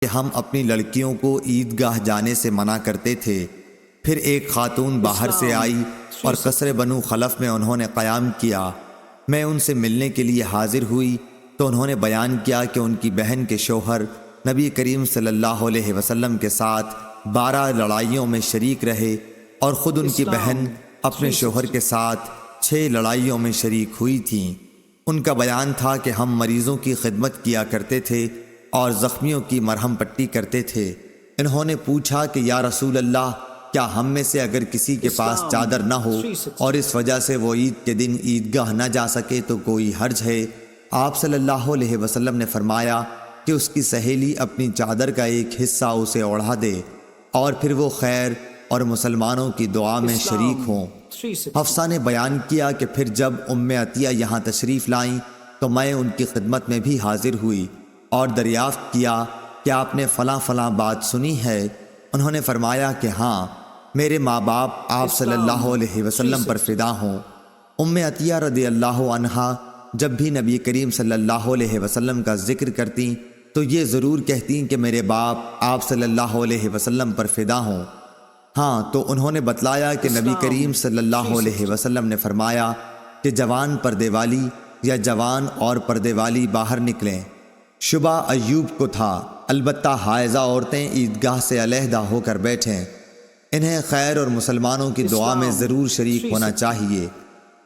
کہ ہم اپنی لڑکیوں کو عیدگاہ جانے سے منع کرتے تھے۔ پھر ایک خاتون باہر سے آئی اور قصر بنو خلف میں انہوں نے قیام کیا۔ میں ان سے ملنے کے لیے حاضر ہوئی تو انہوں نے بیان کیا کہ ان کی بہن کے شوہر نبی کریم صلی اللہ علیہ وسلم کے ساتھ 12 لڑائیوں میں شریک رہے اور خود ان کی بہن اپنے شوہر کے ساتھ 6 لڑائیوں میں شریک ہوئی تھیں۔ ان کا بیان تھا کہ ہم مریضوں کی خدمت کیا کرتے تھے اور زخمیوں کی مرہم پٹی کرتے تھے۔ انہوں نے پوچھا کہ یا رسول اللہ، کیا ہم میں سے اگر کسی کے پاس چادر نہ ہو اور اس وجہ سے وہ عید کے دن عیدگاہ نہ جا سکے تو کوئی حرج ہے؟ آپ صلی اللہ علیہ وسلم نے فرمایا کہ اس کی سہیلی اپنی چادر کا ایک حصہ اسے اوڑھا دے اور پھر وہ خیر اور مسلمانوں کی دعا میں شریک ہوں۔ حفصہ نے بیان کیا کہ پھر جب عطیہ یہاں تشریف لائیں تو میں ان کی خدمت میں بھی حاضر ہوئی اور دریافت کیا کہ آپ نے فلاں فلاں بات سنی ہے؟ انہوں نے فرمایا کہ ہاں، میرے ماں باپ آپ صلی اللہ علیہ وسلم پر فدا ہوں۔ عطیہ رضی اللہ عنہا جب بھی نبی کریم صلی اللہ علیہ وسلم کا ذکر کرتی تو یہ ضرور کہتی کہ میرے باپ آپ صلی اللہ علیہ وسلم پر فدا ہوں۔ ہاں، تو انہوں نے بتلایا کہ نبی کریم صلی اللہ علیہ وسلم نے فرمایا کہ جوان پردے والی یا جوان اور پردے والی باہر نکلیں۔ شبہ ایوب کو تھا، البتہ حائضہ عورتیں عیدگاہ سے علیحدہ ہو کر بیٹھیں، انہیں خیر اور مسلمانوں کی دعا میں ضرور شریک ہونا چاہیے۔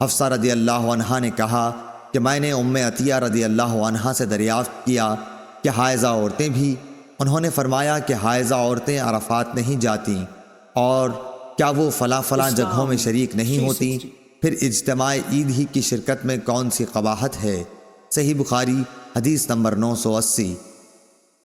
حفصہ رضی اللہ عنہا نے کہا کہ میں نے عطیہ رضی اللہ عنہا سے دریافت کیا کہ حائضہ عورتیں بھی؟ انہوں نے فرمایا کہ حائضہ عورتیں عرفات نہیں جاتیں، اور کیا وہ فلاں جگہوں میں شریک نہیں ہوتی؟ پھر اجتماع عید ہی کی شرکت میں کون سی قباحت ہے؟ صحیح بخاری حدیث نمبر 980۔